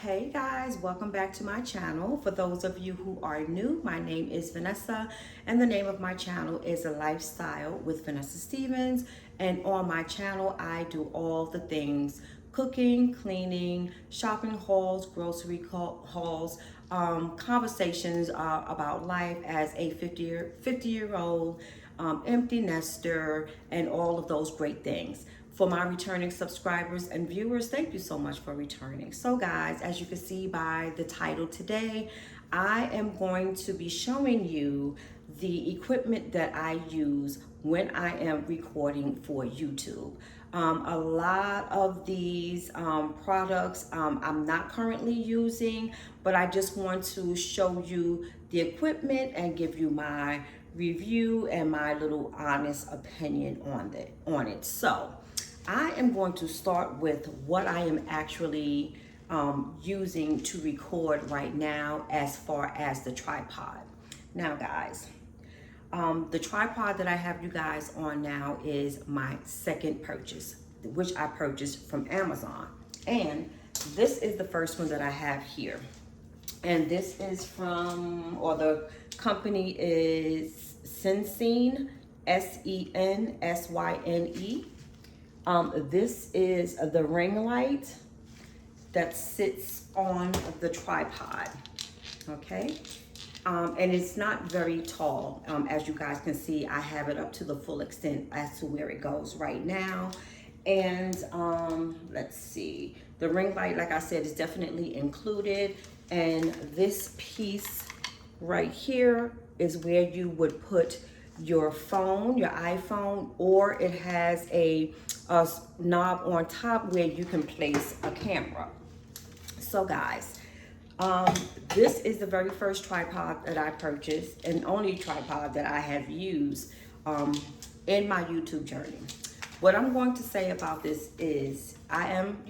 Hey guys, welcome back to my channel. For those of you who are new, my name is Vanessa and the name of my channel is A Lifestyle with Vanessa Stevens. And on my channel, I do all the things: cooking, cleaning, shopping hauls, grocery hauls, conversations about life as a 50-year-old empty nester, and all of those great things. For my returning subscribers and viewers, thank you so much for returning. So guys, as you can see by the title today, I am going to be showing you the equipment that I use when I am recording for YouTube. A lot of these products I'm not currently using, but I just want to show you the equipment and give you my review and my little honest opinion on it. So I am going to start with what I am actually using to record right now as far as the tripod. Now guys, the tripod that I have you guys on now is my second purchase, which I purchased from Amazon. And this is the first one that I have here. And this is from, or the company is Sensyne, Sensyne. This is the ring light that sits on the tripod, okay? And it's not very tall. As you guys can see, I have it up to the full extent as to where it goes right now. And let's see, the ring light, like I said, is definitely included. And this piece right here is where you would put your phone, your iPhone, or it has a knob on top where you can place a camera. So guys, this is the very first tripod that I purchased and only tripod that I have used in my YouTube journey. What I'm going to say about this is I am,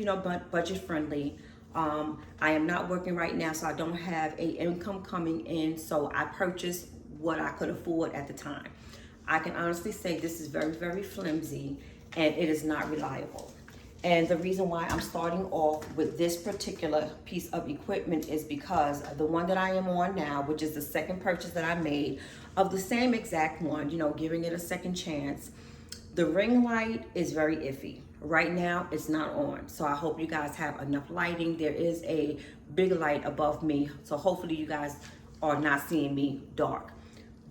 budget friendly. I am not working right now, so I don't have a income coming in. So I purchased what I could afford at the time. I can honestly say this is very, very flimsy and it is not reliable. And the reason why I'm starting off with this particular piece of equipment is because the one that I am on now, which is the second purchase that I made of the same exact one, giving it a second chance, the ring light is very iffy. Right now, it's not on. So I hope you guys have enough lighting. There is a big light above me, so hopefully you guys are not seeing me dark.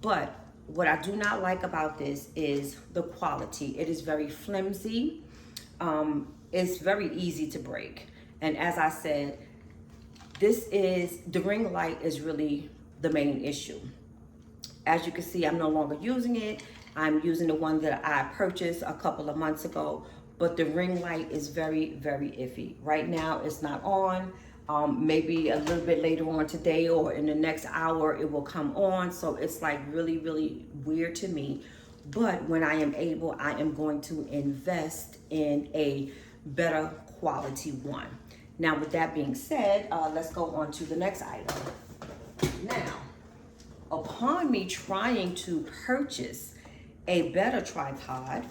But what I do not like about this is the quality. It is very flimsy. It's very easy to break. And as I said, the ring light is really the main issue. As you can see, I'm no longer using it. I'm using the one that I purchased a couple of months ago, but the ring light is very, very iffy. Right now, it's not on. Maybe a little bit later on today or in the next hour, it will come on. So it's like really, really weird to me. But when I am able, I am going to invest in a better quality one. Now, with that being said, let's go on to the next item. Now, upon me trying to purchase a better tripod,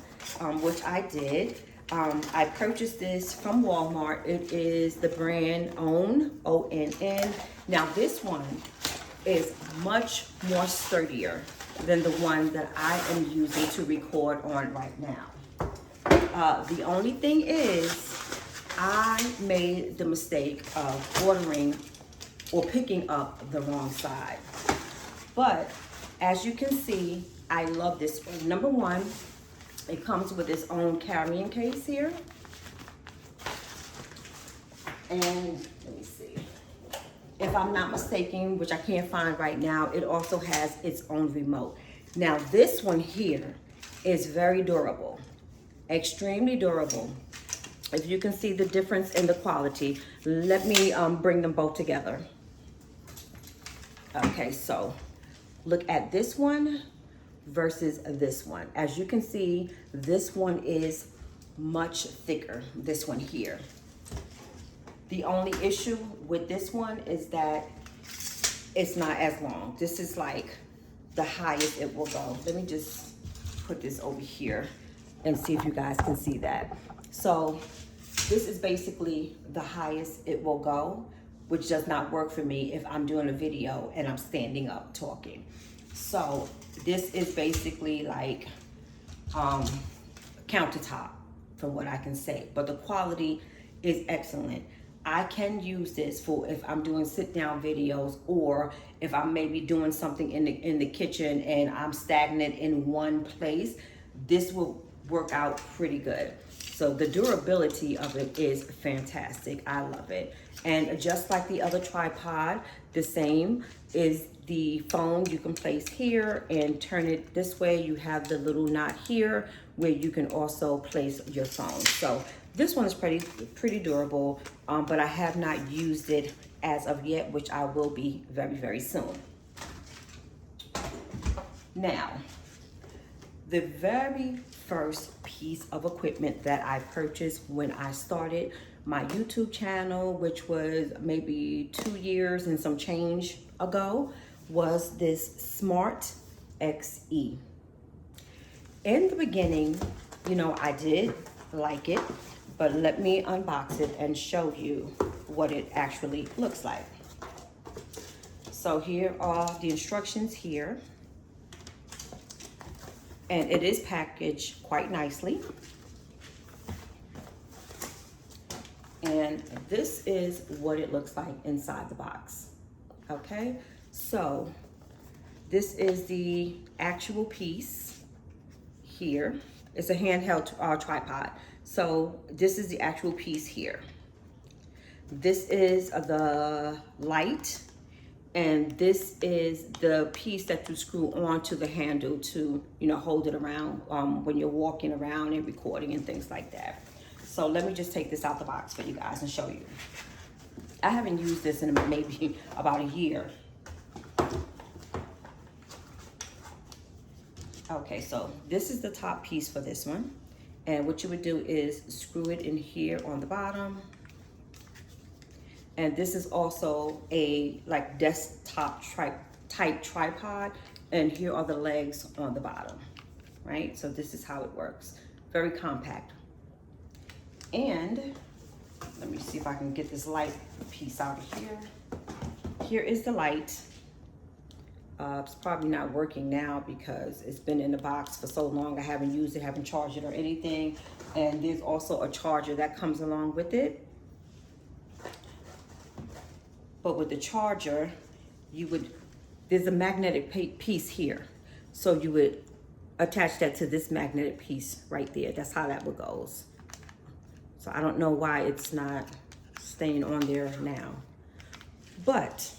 which I did, I purchased this from Walmart. It is the brand ONN, O-N-N. Now this one is much more sturdier than the one that I am using to record on right now. The only thing is I made the mistake of ordering or picking up the wrong side. But as you can see, I love this one. Number one, it comes with its own carrying case here. And let me see. If I'm not mistaken, which I can't find right now, it also has its own remote. Now this one here is very durable, extremely durable. If you can see the difference in the quality, let me bring them both together. Okay, so look at this one versus this one. As you can see, this one is much thicker, this one here. The only issue with this one is that it's not as long. This is like the highest it will go. Let me just put this over here and see if you guys can see that. So this is basically the highest it will go, which does not work for me if I'm doing a video and I'm standing up talking. So this is basically like countertop from what I can say, but the quality is excellent. I can use this for if I'm doing sit down videos, or if I'm maybe doing something in the kitchen and I'm stagnant in one place. This will work out pretty good. So the durability of it is fantastic. I love it. And just like the other tripod, the same is the phone you can place here and turn it this way. You have the little knot here where you can also place your phone. So this one is pretty durable, but I have not used it as of yet, which I will be very, very soon. Now, the very first piece of equipment that I purchased when I started my YouTube channel, which was maybe 2 years and some change ago, was this Smart XE. In the beginning, you know, I did like it, but let me unbox it and show you what it actually looks like. So here are the instructions here. And it is packaged quite nicely. And this is what it looks like inside the box. Okay, so this is the actual piece here. It's a handheld tripod. So this is the actual piece here. This is the light, and this is the piece that you screw onto the handle to, you know, hold it around when you're walking around and recording and things like that. So let me just take this out the box for you guys and show you. I haven't used this in maybe about a year. Okay, so this is the top piece for this one. And what you would do is screw it in here on the bottom. And this is also a like desktop type tripod. And here are the legs on the bottom, right? So this is how it works. Very compact. And let me see if I can get this light piece out of here. Here is the light. It's probably not working now because it's been in the box for so long. I haven't used it, haven't charged it or anything. And there's also a charger that comes along with it. But with the charger, there's a magnetic piece here. So you would attach that to this magnetic piece right there. That's how that one goes. So I don't know why it's not staying on there now. But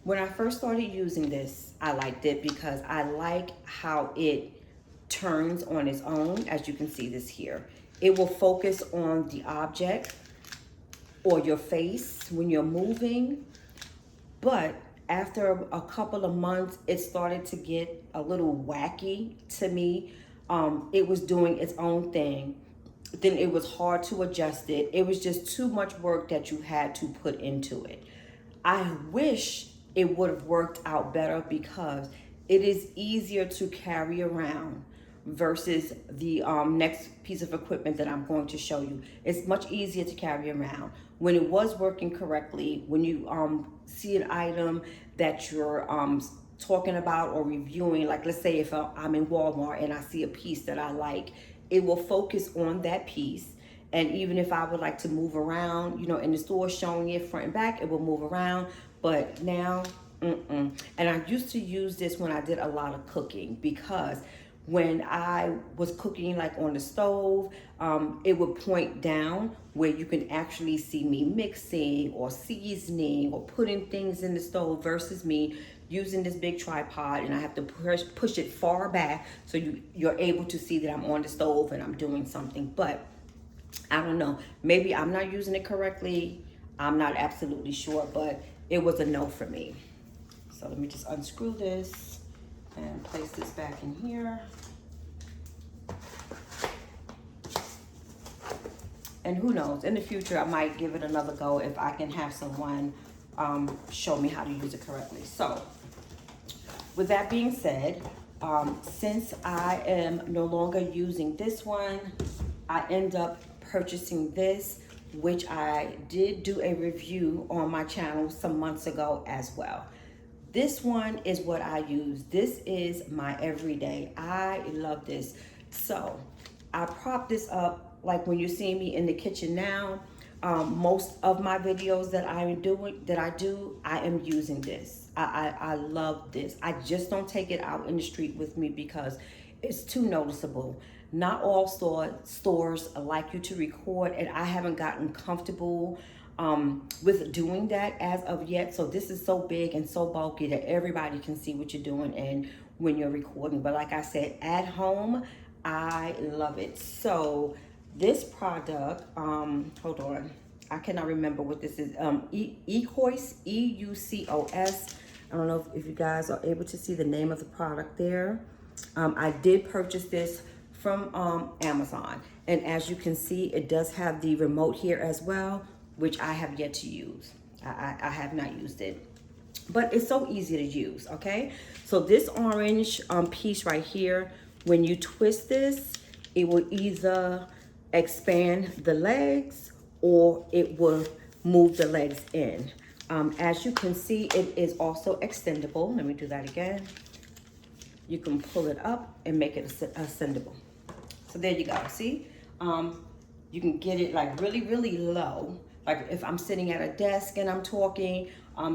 when I first started using this, I liked it because I like how it turns on its own. As you can see this here, it will focus on the object or your face when you're moving. But after a couple of months, it started to get a little wacky to me. It was doing its own thing. Then it was hard to adjust it. It was just too much work that you had to put into it. I wish it would have worked out better because it is easier to carry around versus the next piece of equipment that I'm going to show you. It's much easier to carry around. When it was working correctly, when you see an item that you're talking about or reviewing, like let's say if I'm in Walmart and I see a piece that I like, it will focus on that piece. And even if I would like to move around, you know, in the store showing it front and back, it will move around. But now, And I used to use this when I did a lot of cooking, because when I was cooking like on the stove, it would point down where you can actually see me mixing or seasoning or putting things in the stove versus me using this big tripod, and I have to push it far back so you're able to see that I'm on the stove and I'm doing something. But I don't know, maybe I'm not using it correctly. I'm not absolutely sure, but it was a no for me. So let me just unscrew this and place this back in here. And who knows, in the future, I might give it another go if I can have someone show me how to use it correctly. So with that being said, since I am no longer using this one, I end up purchasing this which I did do a review on my channel some months ago as well. This one is what I use. This is my everyday. I love this. So I prop this up like when you see me in the kitchen now. Most of my videos that I am using this. I love this. I just don't take it out in the street with me because it's too noticeable. Not all stores like you to record, and I haven't gotten comfortable with doing that as of yet. So this is so big and so bulky that everybody can see what you're doing and when you're recording. But like I said, at home, I love it. So this product, hold on, I cannot remember what this is. Eucos, E-U-C-O-S. I don't know if you guys are able to see the name of the product there. I did purchase this from Amazon, and as you can see, it does have the remote here as well, which I have yet to use. I have not used it, but it's so easy to use. Okay, so this orange piece right here, when you twist this, it will either expand the legs or it will move the legs in. As you can see, it is also extendable. Let me do that again. You can pull it up and make it ascendable. So there you go, see? You can get it like really, really low. Like if I'm sitting at a desk and I'm talking,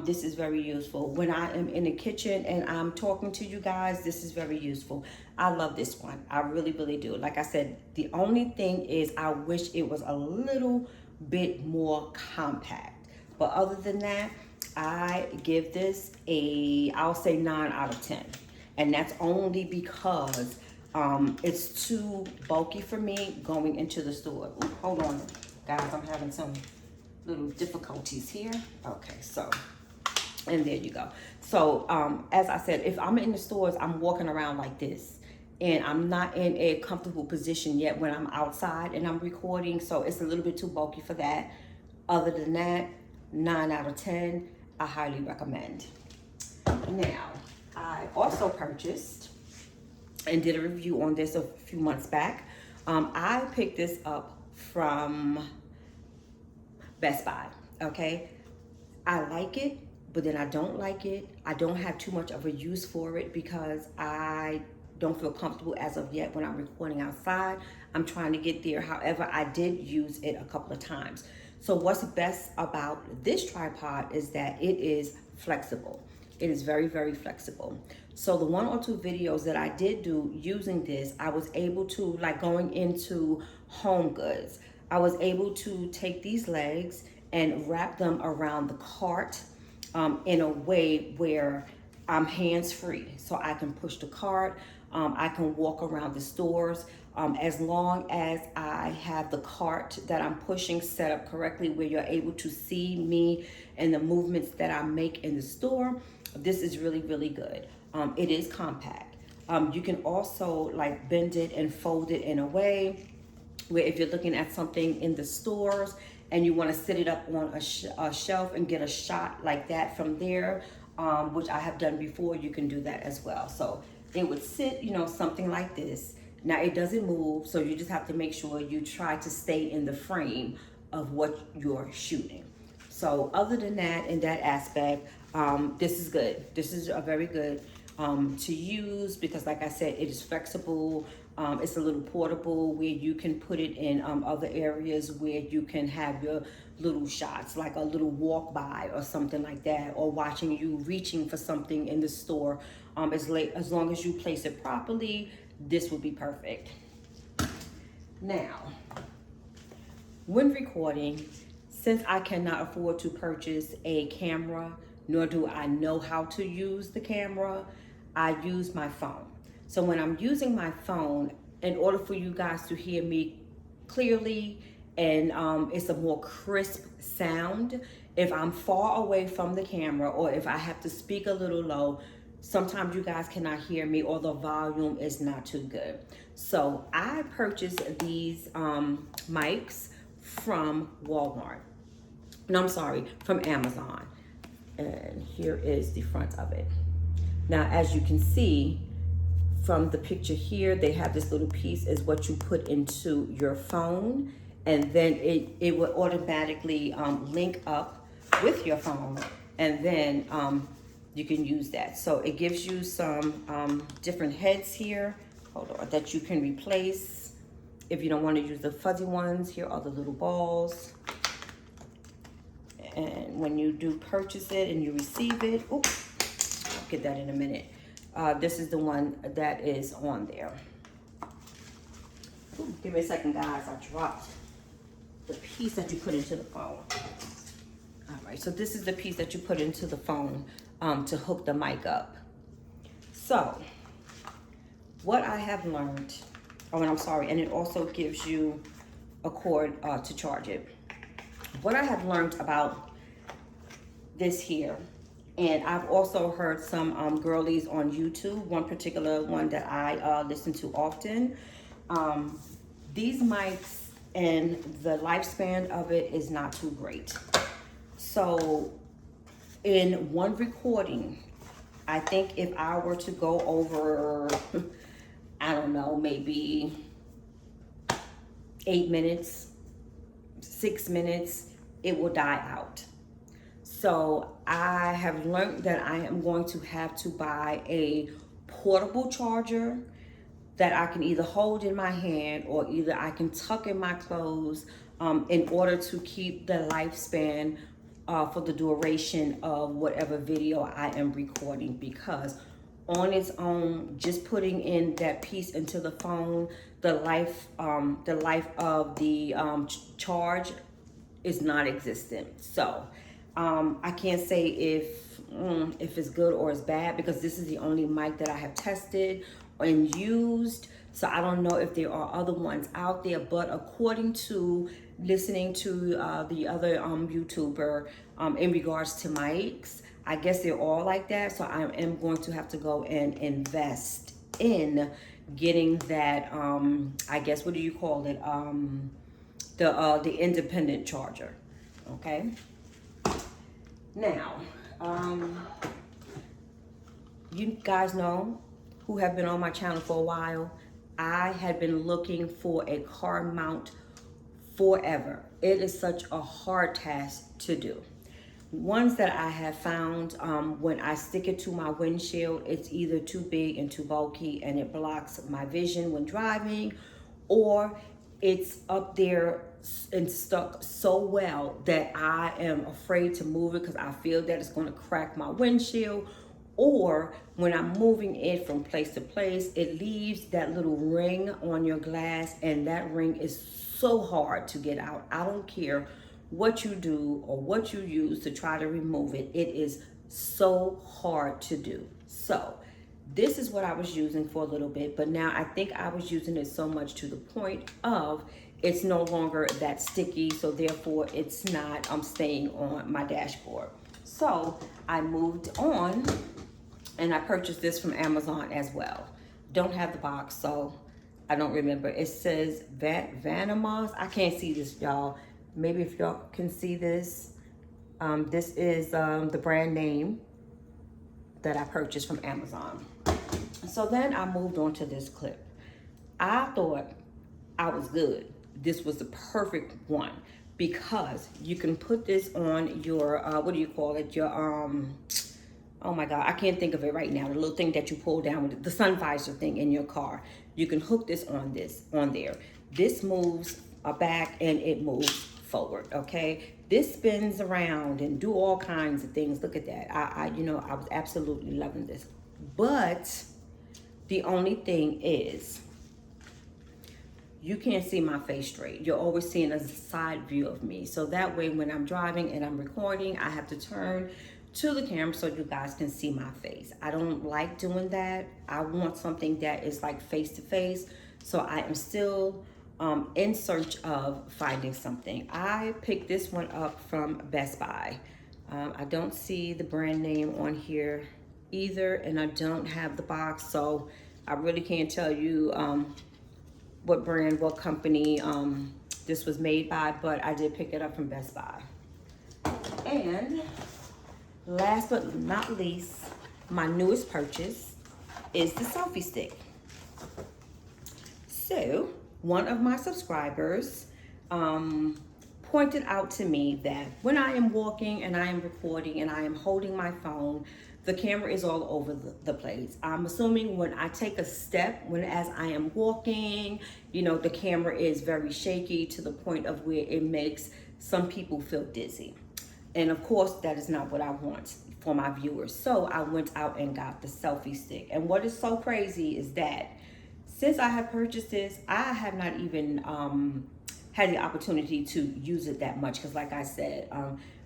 this is very useful. When I am in the kitchen and I'm talking to you guys, this is very useful. I love this one. I really, really do. Like I said, the only thing is I wish it was a little bit more compact. But other than that, I give this I'll say 9 out of 10. And that's only because it's too bulky for me going into the store. Ooh, hold on, guys, I'm having some little difficulties here. Okay, so, and there you go. So, as I said, if I'm in the stores, I'm walking around like this, and I'm not in a comfortable position yet when I'm outside and I'm recording, so it's a little bit too bulky for that. Other than that, 9 out of 10, I highly recommend. Now, I also purchased and did a review on this a few months back. I picked this up from Best Buy, okay? I like it, but then I don't like it. I don't have too much of a use for it because I don't feel comfortable as of yet when I'm recording outside. I'm trying to get there. However, I did use it a couple of times. So what's best about this tripod is that it is flexible. It is very, very flexible. So the 1 or 2 videos that I did do using this, I was able to, like going into Home Goods, I was able to take these legs and wrap them around the cart in a way where I'm hands-free. So I can push the cart, I can walk around the stores, as long as I have the cart that I'm pushing set up correctly where you're able to see me and the movements that I make in the store. This is really, really good. It is compact. You can also like bend it and fold it in a way where if you're looking at something in the stores and you want to sit it up on a shelf and get a shot like that from there, which I have done before, you can do that as well. So it would sit, you know, something like this. Now it doesn't move, so you just have to make sure you try to stay in the frame of what you're shooting. So other than that, in that aspect, this is good. This is a very good to use because like I said, it is flexible. It's a little portable where you can put it in other areas where you can have your little shots, like a little walk by or something like that, or watching you reaching for something in the store. As long as you place it properly, this will be perfect. Now, when recording, since I cannot afford to purchase a camera, nor do I know how to use the camera, I use my phone. So when I'm using my phone, in order for you guys to hear me clearly and it's a more crisp sound, if I'm far away from the camera or if I have to speak a little low, sometimes you guys cannot hear me or the volume is not too good. So I purchased these mics from Walmart. No, I'm sorry, from Amazon. And here is the front of it. Now, as you can see from the picture here, they have this little piece is what you put into your phone. and then it will automatically link up with your phone, and then you can use that. So it gives you some different heads here, hold on, that you can replace if you don't want to use the fuzzy ones. Here are the little balls. And when you do purchase it and you receive it, oops, I'll get that in a minute. This is the one that is on there. Ooh, give me a second, guys. I dropped the piece that you put into the phone. All right, so this is the piece that you put into the phone to hook the mic up. So what I have learned, oh, and I'm sorry, and it also gives you a cord to charge it. What I have learned about this here, and I've also heard some girlies on YouTube, one particular one that I listen to often, these mics and the lifespan of it is not too great. So in one recording, I think if I were to go over, I don't know, maybe 8 minutes, 6 minutes, it will die out. So I have learned that I am going to have to buy a portable charger that I can either hold in my hand or either I can tuck in my clothes in order to keep the lifespan for the duration of whatever video I am recording, because on its own, just putting in that piece into the phone, the life of the charge is not existent. So I can't say if it's good or it's bad, because this is the only mic that I have tested and used. So I don't know if there are other ones out there, but according to listening to the other YouTuber in regards to mics, I guess they're all like that. So I am going to have to go and invest in getting that, I guess, what do you call it? The independent charger, okay? Now, you guys know, who have been on my channel for a while, I had been looking for a car mount forever. It is such a hard task to do. Ones that I have found, when I stick it to my windshield, it's either too big and too bulky and it blocks my vision when driving, or it's up there and stuck so well that I am afraid to move it because I feel that it's going to crack my windshield. Or when I'm moving it from place to place, it leaves that little ring on your glass, and that ring is so hard to get out. I don't care what you do or what you use to try to remove it. It is so hard to do. So this is what I was using for a little bit, but now I think I was using it so much to the point of it's no longer that sticky, so therefore it's not staying on my dashboard. So I moved on and I purchased this from Amazon as well. Don't have the box, so I don't remember. It says Vanamos. I can't see this, y'all. Maybe if y'all can see this. This is the brand name that I purchased from Amazon. So then I moved on to this clip. I thought I was good. This was the perfect one because you can put this on your, what do you call it? Your, oh my God, I can't think of it right now. The little thing that you pull down with the sun visor thing in your car. You can hook this on there. This moves back and it moves forward, okay? This spins around and do all kinds of things. Look at that. I was absolutely loving this. But the only thing is, you can't see my face straight. You're always seeing a side view of me. So that way, when I'm driving and I'm recording, I have to turn to the camera so you guys can see my face. I don't like doing that. I want something that is like face to face. So I am still in search of finding something. I picked this one up from Best Buy. I don't see the brand name on here either, and I don't have the box, so I really can't tell you what brand, what company this was made by, but I did pick it up from Best Buy. And last but not least, my newest purchase is the selfie stick. So one of my subscribers pointed out to me that when I am walking and I am recording and I am holding my phone, the camera is all over the place. I'm assuming when I take a step, as I am walking, you know, the camera is very shaky to the point of where it makes some people feel dizzy. And of course, that is not what I want for my viewers. So I went out and got the selfie stick. And what is so crazy is that since I have purchased this, I have not even had the opportunity to use it that much. Because like I said,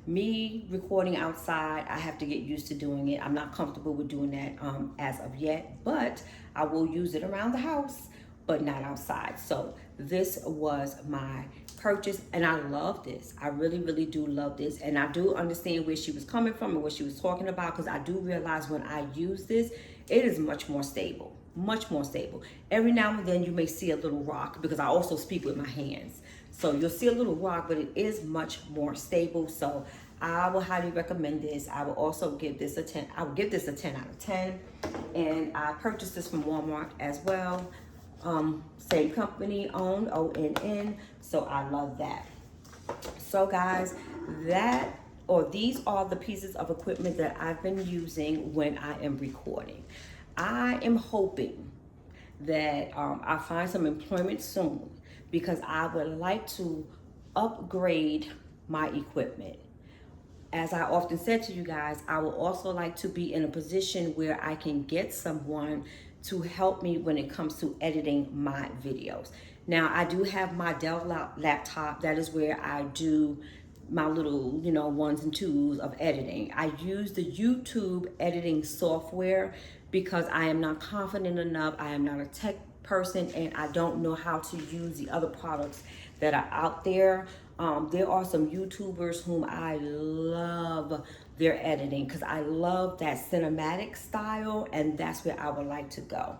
me recording outside, I have to get used to doing it. I'm not comfortable with doing that as of yet, but I will use it around the house, but not outside. So this was my purchase, and I love this. I really, really do love this. And I do understand where she was coming from and what she was talking about, because I do realize when I use this, it is much more stable. Much more stable. Every now and then you may see a little rock, because I also speak with my hands. So you'll see a little rock, but it is much more stable. So I will highly recommend this. I will also give this a 10. I will give this a 10 out of 10. And I purchased this from Walmart as well. Same company owned, ONN. So I love that. So guys, these are the pieces of equipment that I've been using when I am recording. I am hoping that I find some employment soon, because I would like to upgrade my equipment. As I often said to you guys, I would also like to be in a position where I can get someone to help me when it comes to editing my videos. Now, I do have my Dell laptop. That is where I do my little, you know, ones and twos of editing. I use the YouTube editing software because I am not confident enough. I am not a tech person, and I don't know how to use the other products that are out there. There are some YouTubers whom I love their editing, because I love that cinematic style, and that's where I would like to go.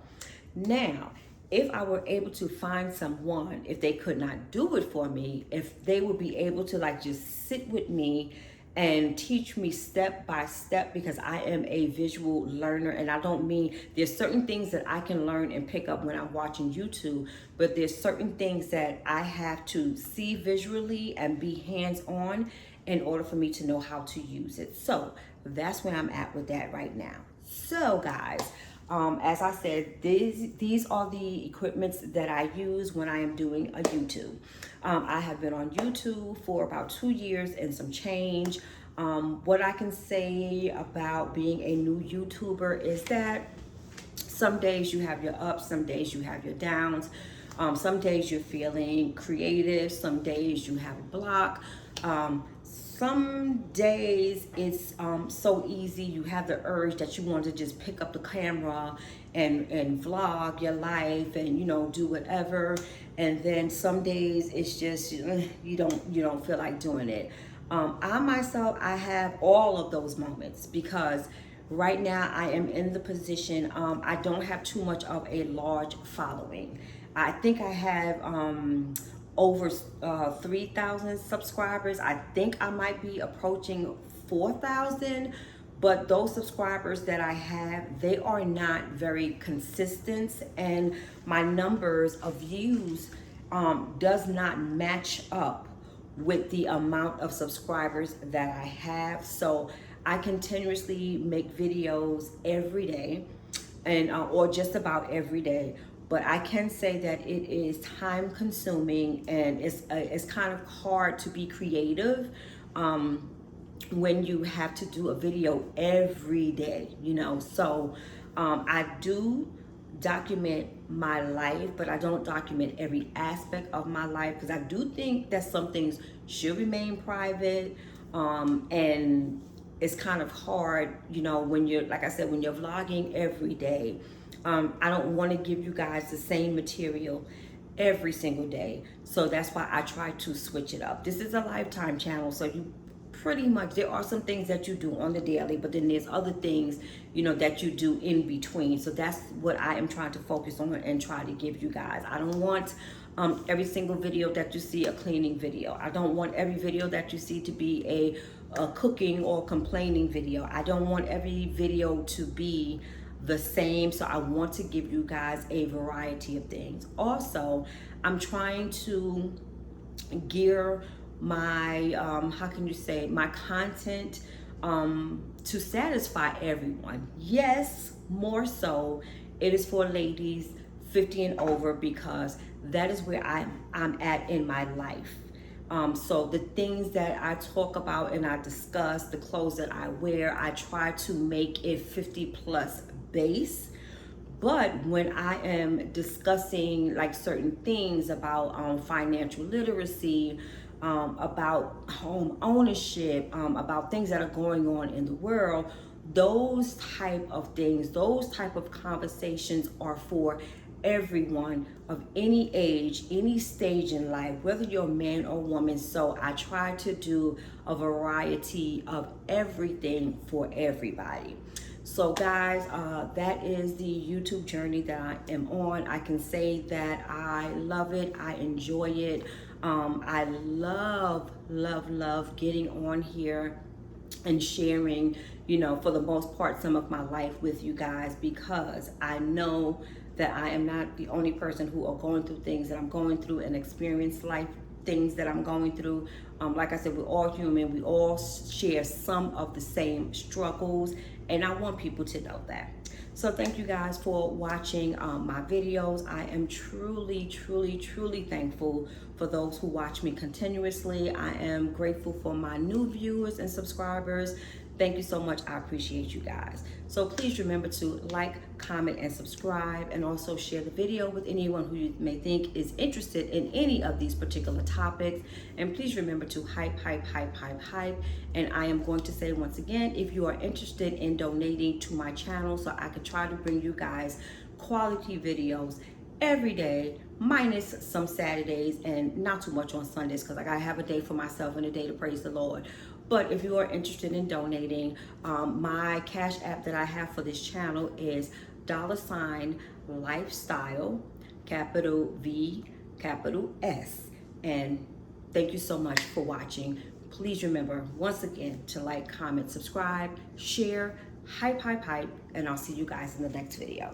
Now, if I were able to find someone, if they could not do it for me, if they would be able to like just sit with me and teach me step by step, because I am a visual learner, and I don't mean there's certain things that I can learn and pick up when I'm watching YouTube, but there's certain things that I have to see visually and be hands-on in order for me to know how to use it. So that's where I'm at with that right now. So guys, as I said, these are the equipments that I use when I am doing a YouTube. I have been on YouTube for about 2 years and some change. What I can say about being a new YouTuber is that some days you have your ups, some days you have your downs. Some days you're feeling creative, some days you have a block. Some days it's so easy, you have the urge that you want to just pick up the camera and vlog your life and, you know, do whatever. And then some days it's just you don't feel like doing it. I myself, I have all of those moments, because right now I am in the position, I don't have too much of a large following. I think I have over 3,000 subscribers. I think I might be approaching 4,000, but those subscribers that I have, they are not very consistent, and my numbers of views does not match up with the amount of subscribers that I have. So I continuously make videos every day, and or just about every day. But I can say that it is time consuming, and it's kind of hard to be creative when you have to do a video every day, you know. So I do document my life, but I don't document every aspect of my life, because I do think that some things should remain private, and it's kind of hard, you know, when you're, like I said, when you're vlogging every day. I don't want to give you guys the same material every single day. So that's why I try to switch it up. This is a Lifetime channel, so you pretty much, there are some things that you do on the daily, but then there's other things, you know, that you do in between. So that's what I am trying to focus on and try to give you guys. I don't want every single video that you see a cleaning video. I don't want every video that you see to be a cooking or complaining video. I don't want every video to be the same. So I want to give you guys a variety of things. Also, I'm trying to gear my how can you say, my content to satisfy everyone. Yes, more so it is for ladies 50 and over, because that is where I'm at in my life. So the things that I talk about and I discuss, the clothes that I wear, I try to make it 50 plus base. But when I am discussing like certain things about financial literacy, about home ownership, about things that are going on in the world, those type of things, those type of conversations are for everyone of any age, any stage in life, whether you're a man or woman. So I try to do a variety of everything for everybody. So guys, that is the YouTube journey that I am on. I can say that I love it. I enjoy it. I love getting on here and sharing, you know, for the most part, some of my life with you guys, because I know that I am not the only person who are going through things that I'm going through and experience life things that I'm going through. Like I said, we're all human. We all share some of the same struggles, and I want people to know that. So thank you guys for watching my videos. I am truly thankful for those who watch me continuously. I am grateful for my new viewers and subscribers. Thank you so much. I appreciate you guys. So please remember to like, comment, and subscribe, and also share the video with anyone who you may think is interested in any of these particular topics. And please remember to hype. And I am going to say once again, if you are interested in donating to my channel so I can try to bring you guys quality videos every day, minus some Saturdays and not too much on Sundays, because I gotta have a day for myself and a day to praise the Lord. But if you are interested in donating, my cash app that I have for this channel is $lifestyle, capital V, capital S. And thank you so much for watching. Please remember, once again, to like, comment, subscribe, share, hype, and I'll see you guys in the next video.